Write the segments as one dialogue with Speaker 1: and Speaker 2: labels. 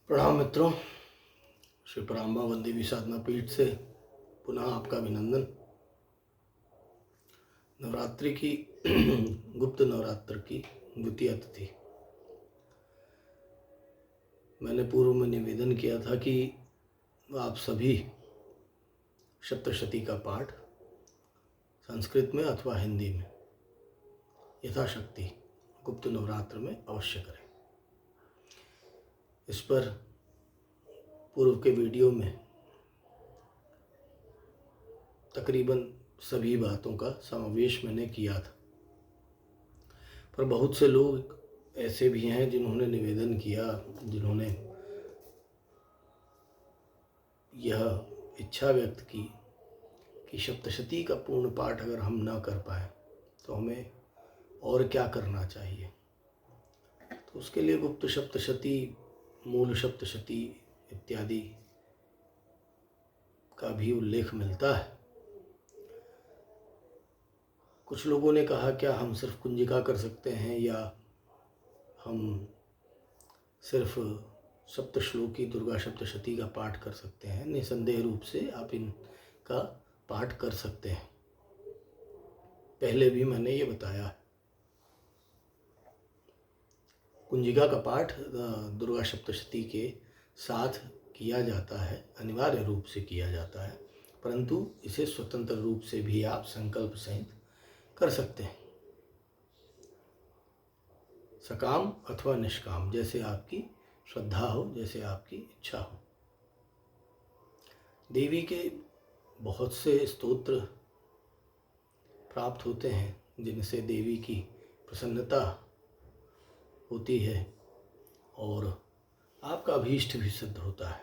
Speaker 1: प्रणाम मित्रों। श्री पराम्बा वंदेवी साधना पीठ से पुनः आपका अभिनंदन। नवरात्रि की गुप्त नवरात्र की द्वितीय तिथि। मैंने पूर्व में निवेदन किया था कि आप सभी सप्तशती का पाठ संस्कृत में अथवा हिंदी में यथाशक्ति गुप्त नवरात्र में अवश्य करें। इस पर पूर्व के वीडियो में तकरीबन सभी बातों का समावेश मैंने किया था, पर बहुत से लोग ऐसे भी हैं जिन्होंने निवेदन किया, जिन्होंने यह इच्छा व्यक्त की कि सप्तशती का पूर्ण पाठ अगर हम ना कर पाए तो हमें और क्या करना चाहिए। तो उसके लिए गुप्त सप्तशती, मूल सप्तशती इत्यादि का भी उल्लेख मिलता है। कुछ लोगों ने कहा क्या हम सिर्फ कुंजिका कर सकते हैं या हम सिर्फ सप्तश्लोकी दुर्गा सप्तशती का पाठ कर सकते हैं। निसंदेह रूप से आप इनका पाठ कर सकते हैं, पहले भी मैंने ये बताया है। कुंजिका का पाठ दुर्गा सप्तशती के साथ किया जाता है, अनिवार्य रूप से किया जाता है, परंतु इसे स्वतंत्र रूप से भी आप संकल्प सहित कर सकते हैं, सकाम अथवा निष्काम, जैसे आपकी श्रद्धा हो, जैसे आपकी इच्छा हो। देवी के बहुत से स्तोत्र प्राप्त होते हैं जिनसे देवी की प्रसन्नता होती है और आपका अभीष्ट भी सिद्ध होता है।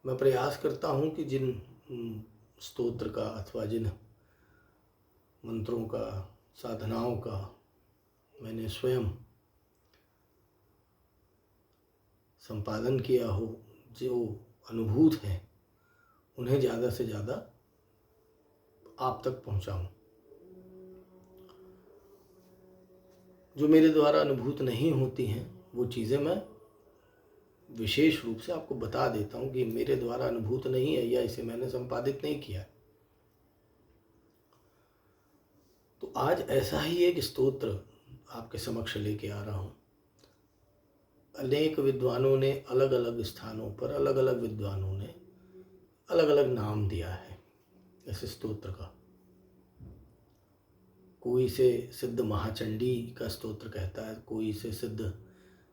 Speaker 1: मैं प्रयास करता हूँ कि जिन स्तोत्र का अथवा जिन मंत्रों का, साधनाओं का मैंने स्वयं संपादन किया हो, जो अनुभूत हैं, उन्हें ज़्यादा से ज़्यादा आप तक पहुँचाऊँ। जो मेरे द्वारा अनुभूत नहीं होती हैं वो चीज़ें मैं विशेष रूप से आपको बता देता हूँ कि मेरे द्वारा अनुभूत नहीं है या इसे मैंने संपादित नहीं किया। तो आज ऐसा ही एक स्तोत्र आपके समक्ष लेके आ रहा हूँ। अनेक विद्वानों ने अलग अलग स्थानों पर, अलग अलग विद्वानों ने अलग अलग नाम दिया है इस स्तोत्र का। कोई इसे सिद्ध महाचंडी का स्तोत्र कहता है, कोई इसे सिद्ध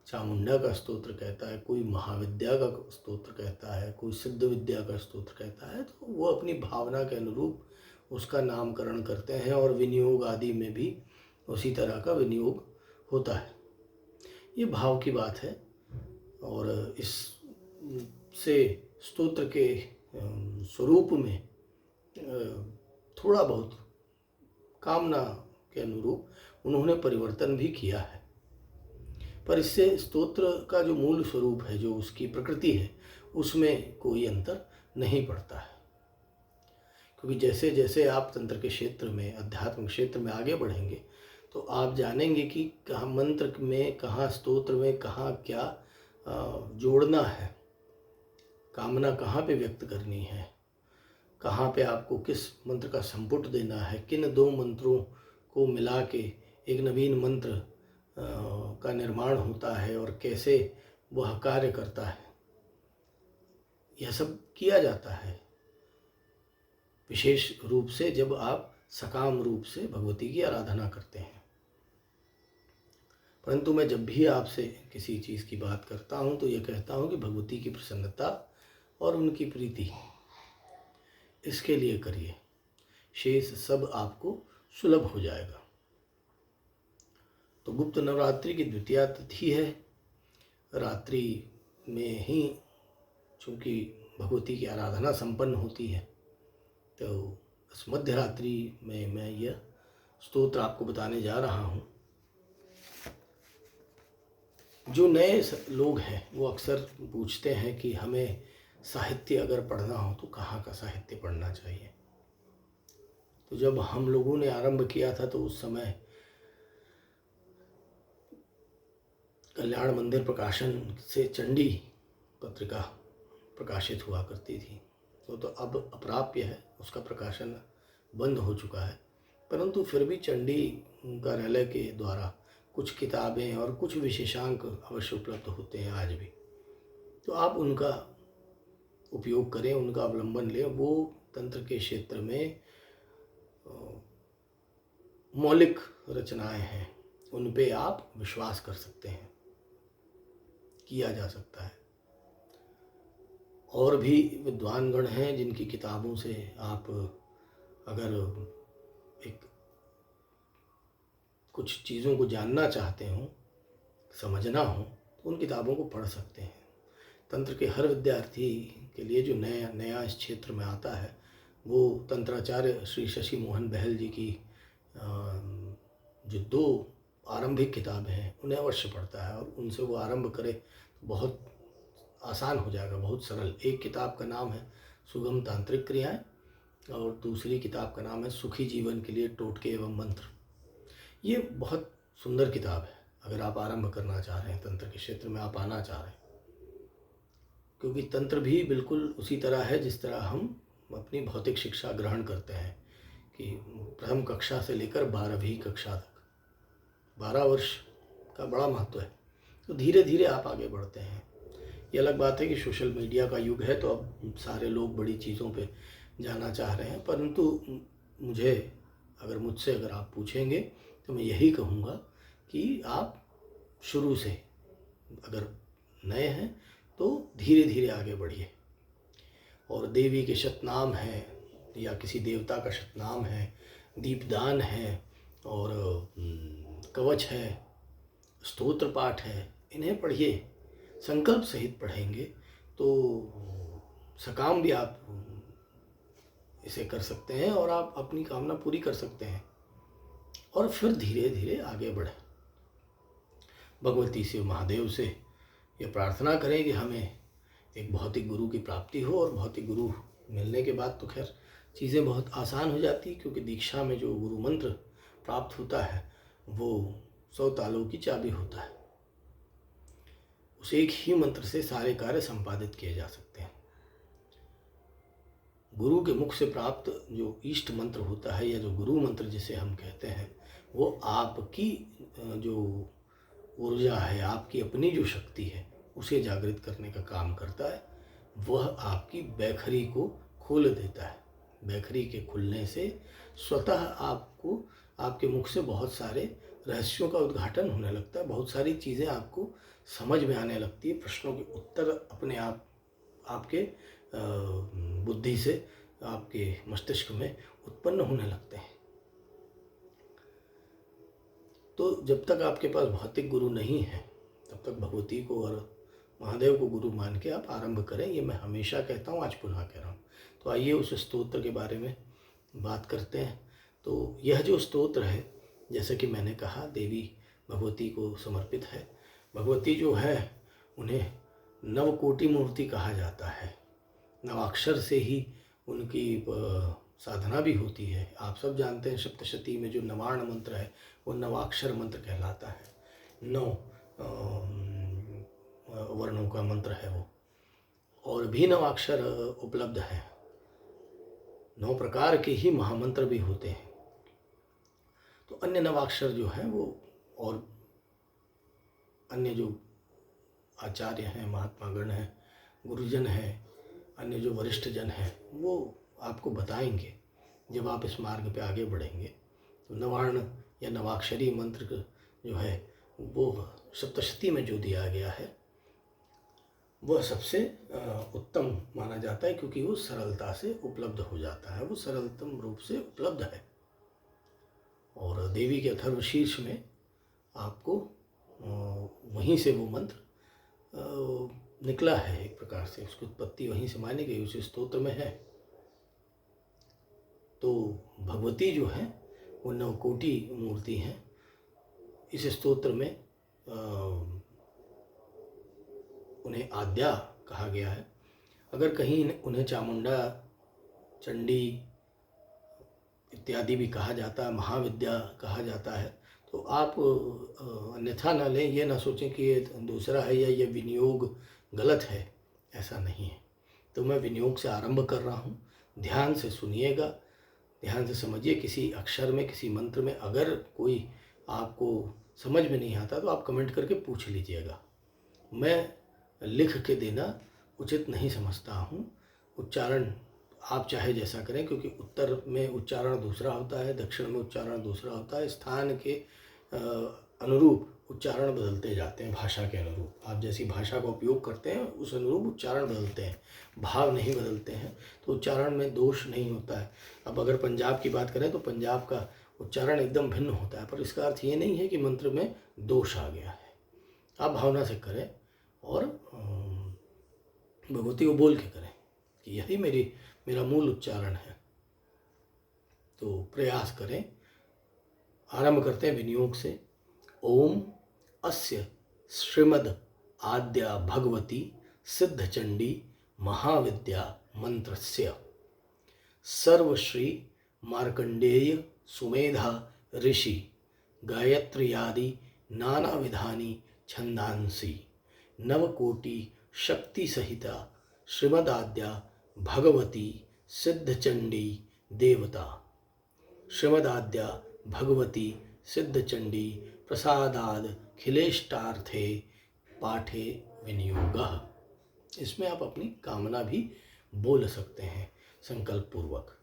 Speaker 1: चामुंडा का स्तोत्र कहता है, कोई महाविद्या का स्तोत्र कहता है, कोई सिद्ध विद्या का स्तोत्र कहता है। तो वो अपनी भावना के अनुरूप उसका नामकरण करते हैं और विनियोग आदि में भी उसी तरह का विनियोग होता है। ये भाव की बात है और इससे स्तोत्र के स्वरूप में थोड़ा बहुत कामना के अनुरूप उन्होंने परिवर्तन भी किया है, पर इससे स्तोत्र का जो मूल स्वरूप है, जो उसकी प्रकृति है, उसमें कोई अंतर नहीं पड़ता है। क्योंकि जैसे जैसे आप तंत्र के क्षेत्र में, आध्यात्मिक क्षेत्र में आगे बढ़ेंगे तो आप जानेंगे कि कहाँ मंत्र में, कहाँ स्तोत्र में, कहाँ क्या जोड़ना है, कामना कहाँ पे व्यक्त करनी है, कहाँ पे आपको किस मंत्र का संपुट देना है, किन दो मंत्रों को मिला के एक नवीन मंत्र का निर्माण होता है और कैसे वह कार्य करता है, यह सब किया जाता है विशेष रूप से जब आप सकाम रूप से भगवती की आराधना करते हैं। परंतु मैं जब भी आपसे किसी चीज़ की बात करता हूँ तो यह कहता हूँ कि भगवती की प्रसन्नता और उनकी प्रीति, इसके लिए करिए, शेष सब आपको सुलभ हो जाएगा। तो गुप्त नवरात्रि की द्वितीय तिथि है। रात्रि में ही चूँकि भगवती की आराधना संपन्न होती है, तो इस मध्य रात्रि में मैं यह स्तोत्र आपको बताने जा रहा हूँ। जो नए लोग हैं वो अक्सर पूछते हैं कि हमें साहित्य अगर पढ़ना हो तो कहाँ का साहित्य पढ़ना चाहिए। तो जब हम लोगों ने आरंभ किया था तो उस समय कल्याण मंदिर प्रकाशन से चंडी पत्रिका प्रकाशित हुआ करती थी, तो अब अप्राप्य है, उसका प्रकाशन बंद हो चुका है। परंतु फिर भी चंडी कार्यालय के द्वारा कुछ किताबें और कुछ विशेषांक अवश्य उपलब्ध होते हैं आज भी, तो आप उनका उपयोग करें, उनका अवलंबन लें। वो तंत्र के क्षेत्र में मौलिक रचनाएं हैं, उन पे आप विश्वास कर सकते हैं, किया जा सकता है। और भी विद्वानगण हैं जिनकी किताबों से आप अगर एक कुछ चीज़ों को जानना चाहते हो, समझना हो, तो उन किताबों को पढ़ सकते हैं। तंत्र के हर विद्यार्थी के लिए जो नया नया इस क्षेत्र में आता है, वो तंत्राचार्य श्री शशि मोहन बहल जी की जो 2 आरंभिक किताबें हैं उन्हें अवश्य पढ़ता है, और उनसे वो आरंभ करे तो बहुत आसान हो जाएगा, बहुत सरल। एक किताब का नाम है सुगम तांत्रिक क्रियाएं, और दूसरी किताब का नाम है सुखी जीवन के लिए टोटके एवं मंत्र। ये बहुत सुंदर किताब है अगर आप आरंभ करना चाह रहे हैं, तंत्र के क्षेत्र में आप आना चाह रहे हैं, क्योंकि तंत्र भी बिल्कुल उसी तरह है जिस तरह हम अपनी भौतिक शिक्षा ग्रहण करते हैं कि प्रथम कक्षा से लेकर 12वीं कक्षा तक 12 वर्ष का बड़ा महत्व है। तो धीरे धीरे आप आगे बढ़ते हैं। ये अलग बात है कि सोशल मीडिया का युग है, तो अब सारे लोग बड़ी चीज़ों पे जाना चाह रहे हैं, परंतु मुझसे अगर आप पूछेंगे तो मैं यही कहूँगा कि आप शुरू से अगर नए हैं तो धीरे धीरे आगे बढ़िए। और देवी के शतनाम हैं या किसी देवता का शतनाम है, दीपदान है, और कवच है, स्तोत्र पाठ है, इन्हें पढ़िए। संकल्प सहित पढ़ेंगे तो सकाम भी आप इसे कर सकते हैं और आप अपनी कामना पूरी कर सकते हैं, और फिर धीरे धीरे आगे बढ़ें। भगवती शिव महादेव से ये प्रार्थना करें कि हमें एक भौतिक गुरु की प्राप्ति हो, और भौतिक गुरु मिलने के बाद तो खैर चीज़ें बहुत आसान हो जाती, क्योंकि दीक्षा में जो गुरु मंत्र प्राप्त होता है वो 100 तालों की चाबी होता है। उस एक ही मंत्र से सारे कार्य संपादित किए जा सकते हैं। गुरु के मुख से प्राप्त जो इष्ट मंत्र होता है, या जो गुरु मंत्र जिसे हम कहते हैं, वो आपकी जो ऊर्जा है, आपकी अपनी जो शक्ति है, उसे जागृत करने का काम करता है। वह आपकी बैखरी को खोल देता है। बैखरी के खुलने से स्वतः आपको आपके मुख से बहुत सारे रहस्यों का उद्घाटन होने लगता है, बहुत सारी चीज़ें आपको समझ में आने लगती है, प्रश्नों के उत्तर अपने आप आपके बुद्धि से आपके मस्तिष्क में उत्पन्न होने लगते हैं। तो जब तक आपके पास भौतिक गुरु नहीं है, तब तक भगवती को और महादेव को गुरु मान के आप आरंभ करें। ये मैं हमेशा कहता हूँ, आज पुनः कह रहा हूँ। तो आइए उस स्तोत्र के बारे में बात करते हैं। तो यह जो स्तोत्र है, जैसे कि मैंने कहा, देवी भगवती को समर्पित है। भगवती जो है उन्हें नवकोटि मूर्ति कहा जाता है। नवाक्षर से ही उनकी साधना भी होती है। आप सब जानते हैं सप्तशती में जो नवार्ण मंत्र है वो नवाक्षर मंत्र कहलाता है। 9 वर्णों का मंत्र है वो, और भी नवाक्षर उपलब्ध हैं। 9 प्रकार के ही महामंत्र भी होते हैं। तो अन्य नवाक्षर जो हैं वो, और अन्य जो आचार्य हैं, महात्मा गण हैं, गुरुजन हैं, अन्य जो वरिष्ठ जन हैं, वो आपको बताएंगे जब आप इस मार्ग पे आगे बढ़ेंगे। तो नवार्ण या नवाक्षरी मंत्र जो है वो सप्तशती में जो दिया गया है वह सबसे उत्तम माना जाता है, क्योंकि वो सरलता से उपलब्ध हो जाता है, वो सरलतम रूप से उपलब्ध है। और देवी के अथर्वशीर्ष में आपको वहीं से वो मंत्र निकला है, एक प्रकार से उसकी उत्पत्ति वहीं से मानी गई, उस स्तोत्र में है। तो भगवती जो है वो 9 कोटि मूर्ति हैं। इस स्तोत्र में उन्हें आद्या कहा गया है। अगर कहीं उन्हें चामुंडा, चंडी इत्यादि भी कहा जाता है, महाविद्या कहा जाता है, तो तो आप अन्यथा ना लें, ये ना सोचें कि ये दूसरा है या ये विनियोग गलत है, ऐसा नहीं है। तो मैं विनियोग से आरंभ कर रहा हूँ, ध्यान से सुनिएगा, ध्यान से समझिए। किसी अक्षर में, किसी मंत्र में अगर कोई आपको समझ में नहीं आता तो आप कमेंट करके पूछ लीजिएगा। मैं लिख के देना उचित नहीं समझता हूँ। उच्चारण आप चाहे जैसा करें, क्योंकि उत्तर में उच्चारण दूसरा होता है, दक्षिण में उच्चारण दूसरा होता है। स्थान के अनुरूप उच्चारण बदलते जाते हैं, भाषा के अनुरूप। आप जैसी भाषा का उपयोग करते हैं उस अनुरूप उच्चारण बदलते हैं, भाव नहीं बदलते हैं। तो उच्चारण में दोष नहीं होता है। अब अगर पंजाब की बात करें तो पंजाब का उच्चारण एकदम भिन्न होता है, पर इसका अर्थ ये नहीं है कि मंत्र में दोष आ गया है। आप भावना से करें और भगवती को बोल के करें कि यही मेरा मूल उच्चारण है। तो प्रयास करें। आरंभ करते हैं विनियोग से। ओम अस्य श्रीमद् आद्या भगवती सिद्धचंडी महाविद्या मंत्रस्य सर्वश्री मार्कंडेय सुमेधा ऋषि गायत्र्यादि नाना विधानी छंदांसी नवकोटि शक्ति सहिता श्रीमदाद्या भगवती सिद्धचंडी देवता श्रीमदाद्या भगवती सिद्धचंडी प्रसादाद खिलेष्टार्थे पाठे विनियोगः। इसमें आप अपनी कामना भी बोल सकते हैं संकल्प पूर्वक।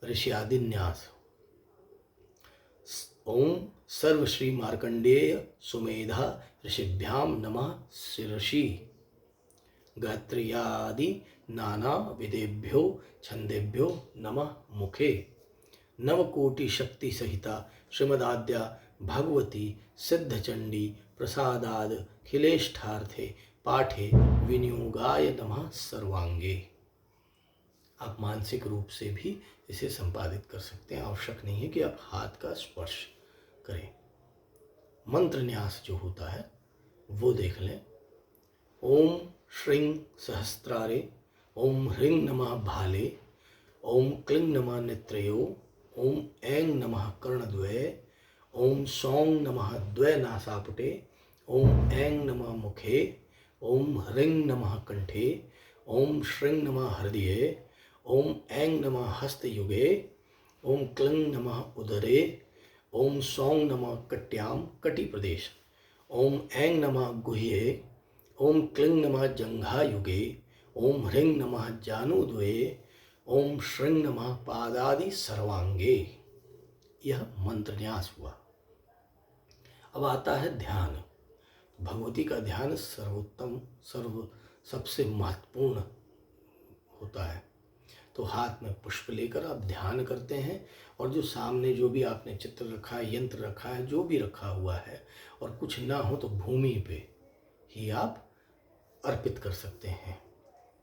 Speaker 1: ऋष्यादिन्यास। ओम सर्वश्री मार्कंडेय सुमेधा ऋषिभ्याम नमः शिरसि गायत्र्यादि नाना विदेभ्यो छंदेभ्यो नमः मुखे नवकोटि शक्ति सहिता श्रीमदाद्या भगवती सिद्धचंडी प्रसादाद खिलेष्ठार्थे पाठे विनियोगाय नमः सर्वांगे। आप मानसिक रूप से भी इसे संपादित कर सकते हैं, आवश्यक नहीं है कि आप हाथ का स्पर्श करें। मंत्र न्यास जो होता है वो देख लें। ओम श्रीं सहस्त्रारे, ओम ह्रीं नमः भाले, ओम क्लीं नमः नेत्रयो, ओम ऐं नमः कर्णद्वये, ओम सौं नमः द्वय नासापुटे, ओम ऐं नमः मुखे, ओम ह्रीं नमः कंठे, ओम श्रीं नमः हृदये, ओम ऐं नमः हस्तयुगे, ओम क्लीं नमः उदरे, ओम सौं नमः कट्यां कटि प्रदेश, ओम ऐं नमः गुह्ये, ओम क्लीं नमः जंघायुगे, ओम ह्रीं नमः जानुद्वये, ओम श्रीं नमः पादादि सर्वांगे। यह मंत्र न्यास हुआ। अब आता है ध्यान। भगवती का ध्यान सर्वोत्तम, सबसे महत्वपूर्ण होता है। तो हाथ में पुष्प लेकर आप ध्यान करते हैं, और जो सामने जो भी आपने चित्र रखा है, यंत्र रखा है, जो भी रखा हुआ है, और कुछ ना हो तो भूमि पे ही आप अर्पित कर सकते हैं।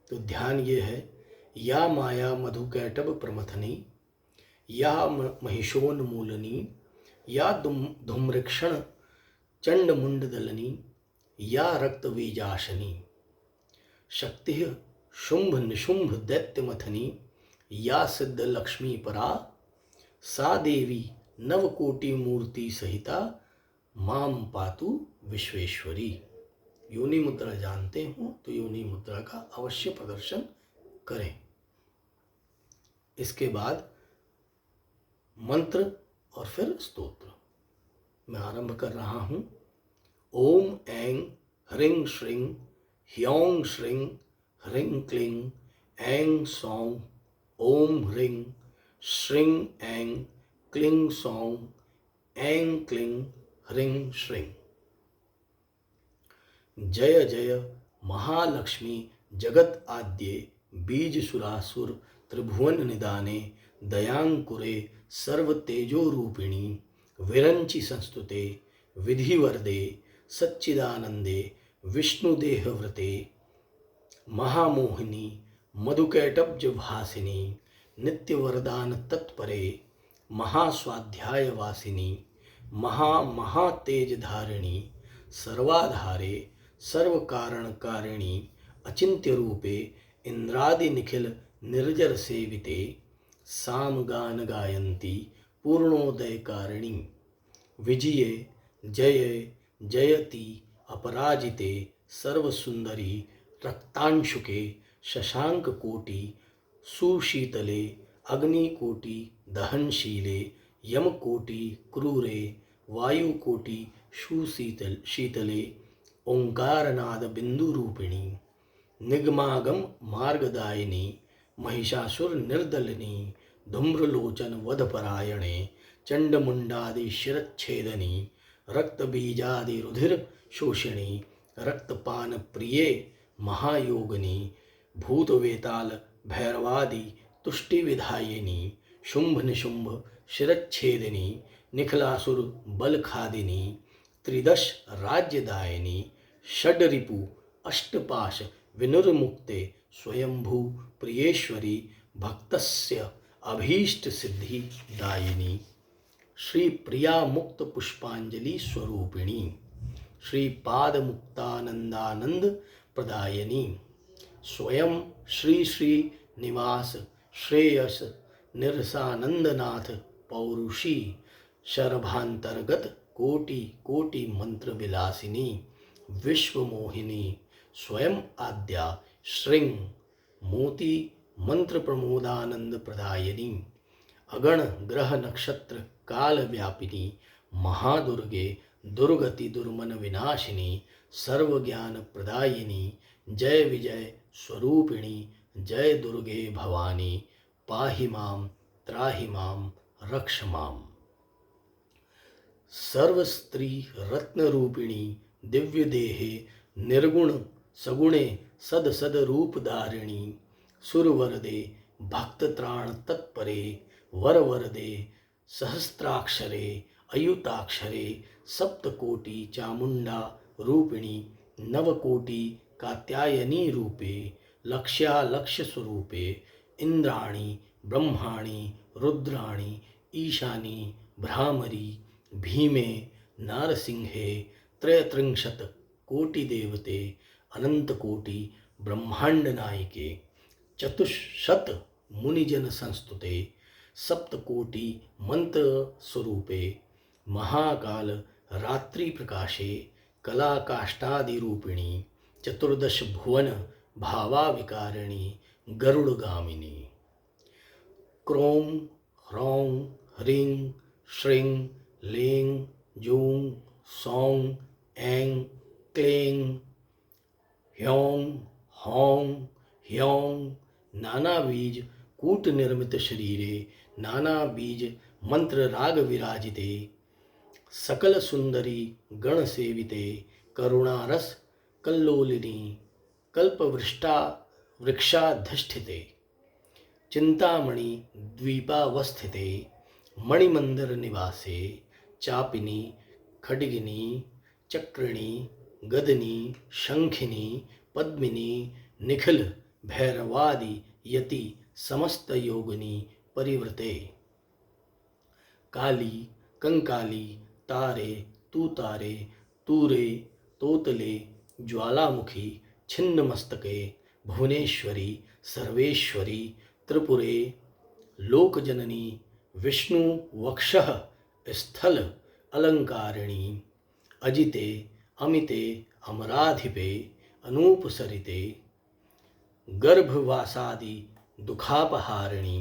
Speaker 1: तो ध्यान ये है, या माया मधुकैटभ प्रमथनी, या महिषोन्मूलनी, या धूम्रक्षण चंडमुंडदलनी, या रक्तबीजाशनी, शक्ति शुंभ निशुंभ दैत्यमथनी, या सिद्ध लक्ष्मी परा, सा देवी नवकोटि मूर्ति सहिता माम पातु विश्वेश्वरी। योनि मुद्रा जानते हो तो योनि मुद्रा का अवश्य प्रदर्शन करें। इसके बाद मंत्र और फिर स्तोत्र। मैं आरंभ कर रहा हूँ। ओम ऐं ह्रीं श्रीं ह्यौं श्रीं ह्रीं क्लीं ऐं सौं ओम ह्रीं श्रीं ऐं क्लीं सौं ऐं क्लीं ह्रीं श्रीं। जय जय महालक्ष्मी जगत आद्ये बीजसुरासुर त्रिभुवन निदाने दयांकुरे सर्व तेजो रूपिणी विरंचि संस्तुते विधिवर्दे सच्चिदानंदे विष्णुदेहव्रते महामोहिनी मधुकैटभ्ज भासिनी नित्यवरदान तत्परे महास्वाध्यायवासिनी महातेजधारिणी सर्वाधारे सर्वकारणकारिणी अचिंत्य रूपे इंद्रादि निखिल निर्जर सेविते सामगान गायंती पूर्णोदयकारिणी विजये जये जयति अपराजिते सर्वसुंदरी रक्तांशुके शशांककोटि सुशीतले अग्निकोटि दहनशीले यमकोटि क्रूरे वायुकोटि शीतले ओंकारनाद बिंदुरूपिणी निगमागम मार्गदायिनी महिषासुर निर्दलिनी धूम्रलोचन वधपरायणे चंडमुंडादि शिरच्छेदनी रक्तबीजादि रुधिर शोषिणी रक्तपान प्रिये महायोगिनी भूतवेताल भैरवादि तुष्टि विधायिनी शुंभ निशुंभ शिरच्छेदिनी निखलासुर बलखादिनी त्रिदश राज्यदायिनी षड्रिपु अष्टपाश विनुर्मुक्ते स्वयंभू प्रियेश्वरी भक्तस्य अभीष्ट सिद्धि दायिनी श्री प्रिया मुक्त पुष्पांजलि स्वरूपिणी श्री पाद मुक्तानंदानंद प्रदायिनी स्वयं श्री श्री निवास श्रेयस निरसानंदनाथ पौरुषी शरभांतर्गत कोटि कोटि मंत्र विलासिनी विश्वमोहिनी स्वयं आद्या श्रृंग मोती मंत्र प्रमोदानंद प्रदायिनी अगण ग्रह नक्षत्र काल व्यापिनी महादुर्गे दुर्गति दुर्मन विनाशिनी सर्वज्ञान प्रदायिनी जय विजय स्वरूपिणी जय दुर्गे भवानी पाहि मां त्राहि मां रक्ष मां सर्वस्त्री रत्नरूपिणी दिव्य देहे निर्गुण सगुणे सद सद रूपधारिणी सुरवरदे भक्तत्राण तत्परे वरवरदे सहस्त्राक्षरे अयुताक्षरे सप्तकोटि चामुंडा रूपिणी नवकोटि कात्यायनी रूपे लक्ष्यालक्ष्य स्वरूपे इंद्राणी ब्रह्माणी रुद्राणी ईशानी भ्रामरी भीमे नारसिंहे त्रयत्रिंशत् कोटि देवते अनंत कोटि ब्रह्मांड नायके चतुष्शत मुनिजन संस्तुते सप्तकोटि मंत्र स्वरूपे महाकाल रात्रि प्रकाशे कलाकाष्ठादि रूपिणी चतुर्दश भुवन भावाविकारिणी गरुड़गामिनी क्रों ह्रौं ह्रीं श्रीं लीं जूं सौं ऐं क्लीं ह्यौं हौं ह्यौं नाना बीज कूट निर्मित शरीरे नाना बीज मंत्र राग विराजिते सकल सुंदरी गण सेविते करुणारस कल्लोलिनी कल्पवृष्टा वृक्षाधिष्ठिते चिंतामणि द्वीपावस्थिते मणिमंदिर निवासे चापिनी खड्गिनी चक्रिणी गदनी शंखिनी पद्मिनी निखिल भैरवादि यति समस्त योगिनी परिवृते काली कंकाली तारे तूरे तोतले ज्वालामुखी छिन्न मस्तके भुवनेश्वरी सर्वेश्वरी त्रिपुरे लोकजननी विष्णु वक्षः स्थल अलंकारिणी अजिते अमिते अमराधिपे अनूपसरिते गर्भवासादि दुखापहारिणी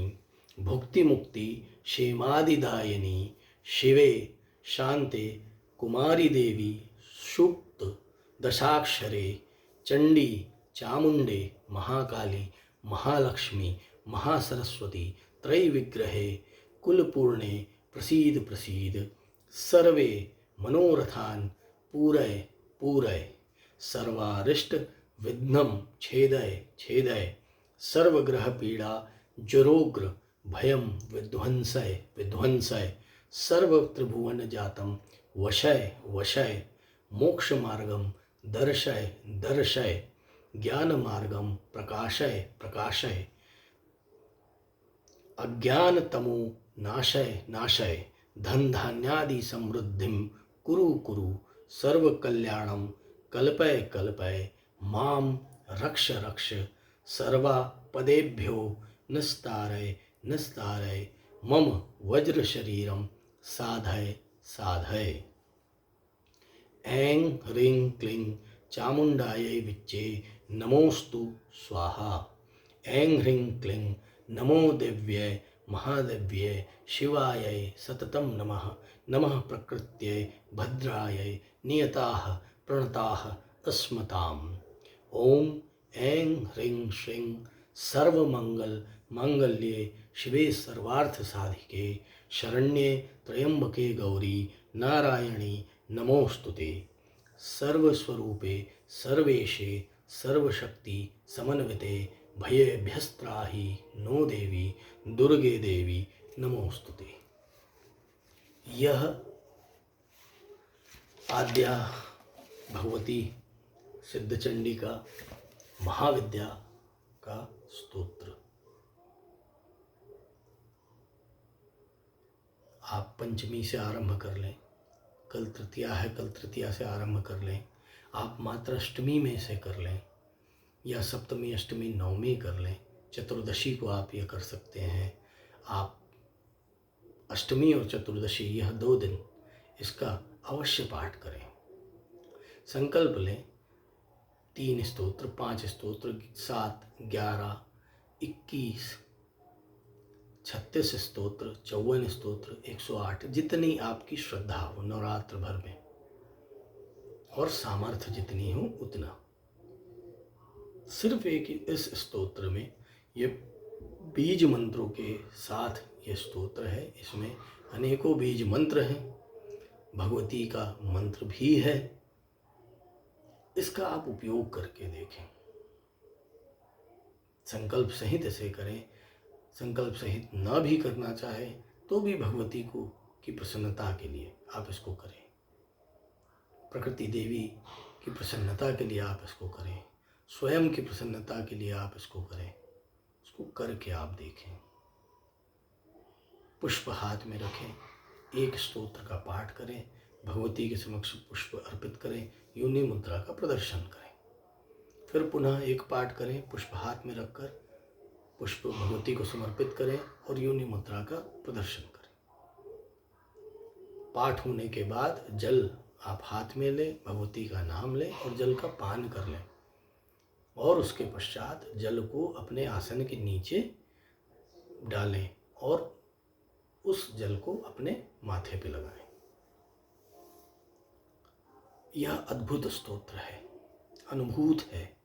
Speaker 1: भुक्ति मुक्ति क्षेमादिदायिनी शिवे शांते कुमारी देवी सुक्त दशाक्षरे चंडी चामुंडे महाकाली महालक्ष्मी महासरस्वती त्रैविग्रहे कुलपूर्णे प्रसीद प्रसीद सर्वे मनोरथान पूरय पूरय सर्वारिष्ट विघ्नं छेदय छेदय सर्वग्रह पीड़ा जरोग्र भयं विध्वंसय विध्वंसय सर्व त्रिभुवन जातम वशय वशय मोक्ष मार्गम दर्शय दर्शय ज्ञान मार्गम प्रकाशय प्रकाशय अज्ञान तमो नाशय नाशय धन धान्यादि समृद्धिम कुरु कुरु सर्व कल्याणम कल्पय कल्पय माम रक्ष रक्ष सर्वा पदेभ्यो निस्तारय निस्तारय मम वज्र शरीरम साधय साधय। ऐं ह्रीं क्लीं चामुण्डायै विच्चे नमोस्तु स्वाहा। ऐं ह्रीं क्लीं नमो देव्यै महादेव्यै शिवायै सततं नमः। नमः प्रकृत्यै भद्रायै नियताः प्रणताः अस्मताम्। ॐ ऐं ह्रीं श्रीं सर्वमंगल मांगल्ये शिवे सर्वार्थ साधिके शरण्ये त्र्यंबके गौरी नारायणी नमोस्तुते। सर्वस्वरूपे सर्वेशे सर्वशक्ति समन्विते भयेभ्यस्त्राहि नो देवी दुर्गे देवी नमोस्तुते। यह आद्या भगवती सिद्धचंडी का महाविद्या का स्तोत्र। आप पंचमी से आरंभ कर लें, कल तृतीया है, कल तृतीया से आरंभ कर लें। आप मात्र अष्टमी में से कर लें या सप्तमी अष्टमी नवमी कर लें। चतुर्दशी को आप ये कर सकते हैं। आप अष्टमी और चतुर्दशी यह 2 दिन इसका अवश्य पाठ करें। संकल्प लें 3 स्तोत्र, 5 स्तोत्र, 7, 11, 21, 36 स्तोत्र, 54 स्तोत्र, 108, जितनी आपकी श्रद्धा हो नवरात्र भर में और सामर्थ्य जितनी हो उतना। सिर्फ एक इस स्तोत्र में ये बीज मंत्रों के साथ ये स्तोत्र है। इसमें अनेकों बीज मंत्र हैं, भगवती का मंत्र भी है। इसका आप उपयोग करके देखें। संकल्प सहित इसे करें। संकल्प सहित न भी करना चाहे तो भी भगवती को की प्रसन्नता के लिए आप इसको करें। प्रकृति देवी की प्रसन्नता के लिए आप इसको करें। स्वयं की प्रसन्नता के लिए आप इसको करें। इसको करके आप देखें। पुष्प हाथ में रखें, एक स्तोत्र का पाठ करें, भगवती के समक्ष पुष्प अर्पित करें, योनि मुद्रा का प्रदर्शन करें। फिर पुनः एक पाठ करें, पुष्प हाथ में रखकर पुष्प भगवती को समर्पित करें और योनि मुद्रा का प्रदर्शन करें। पाठ होने के बाद जल आप हाथ में लें, भगवती का नाम लें और जल का पान कर लें और उसके पश्चात जल को अपने आसन के नीचे डालें और उस जल को अपने माथे पे लगाएं। यह अद्भुत स्तोत्र है, अनुभूत है,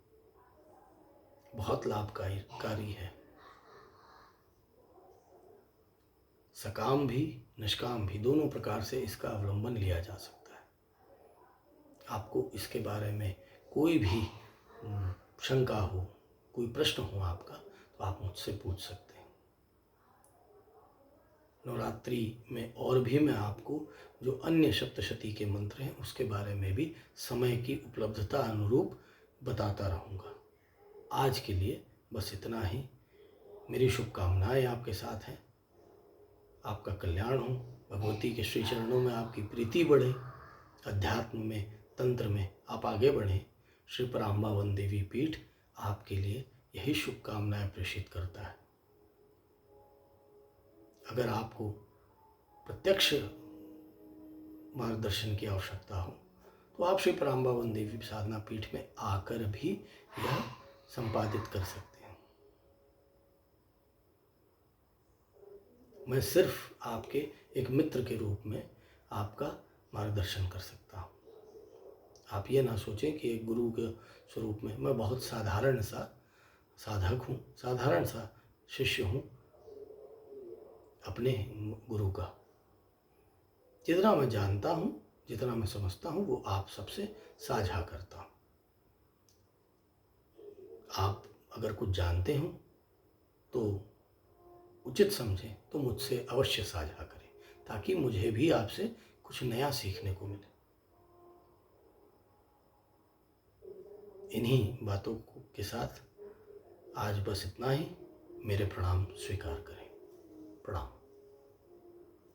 Speaker 1: बहुत लाभकारी है। सकाम भी निष्काम भी दोनों प्रकार से इसका अवलंबन लिया जा सकता है। आपको इसके बारे में कोई भी शंका हो, कोई प्रश्न हो आपका, तो आप मुझसे पूछ सकते हैं। नवरात्रि में और भी मैं आपको जो अन्य सप्तशती के मंत्र हैं उसके बारे में भी समय की उपलब्धता अनुरूप बताता रहूँगा। आज के लिए बस इतना ही। मेरी शुभकामनाएं आपके साथ हैं। आपका कल्याण हो, भगवती के श्री चरणों में आपकी प्रीति बढ़े, अध्यात्म में, तंत्र में आप आगे बढ़ें। श्री पराम्बावन देवी पीठ आपके लिए यही शुभकामनाएं प्रेषित करता है। अगर आपको प्रत्यक्ष मार्गदर्शन की आवश्यकता हो तो आप श्री पराम्बावन देवी साधना पीठ में आकर भी यह संपादित कर सकते हैं। मैं सिर्फ आपके एक मित्र के रूप में आपका मार्गदर्शन कर सकता हूँ। आप ये ना सोचें कि एक गुरु के स्वरूप में मैं बहुत साधारण सा साधक हूँ, साधारण सा शिष्य हूँ अपने गुरु का। जितना मैं जानता हूँ, जितना मैं समझता हूँ, वो आप सबसे साझा करता हूँ। आप अगर कुछ जानते हो तो उचित समझें तो मुझसे अवश्य साझा करें, ताकि मुझे भी आपसे कुछ नया सीखने को मिले। इन्हीं बातों के साथ आज बस इतना ही। मेरे प्रणाम स्वीकार करें। प्रणाम।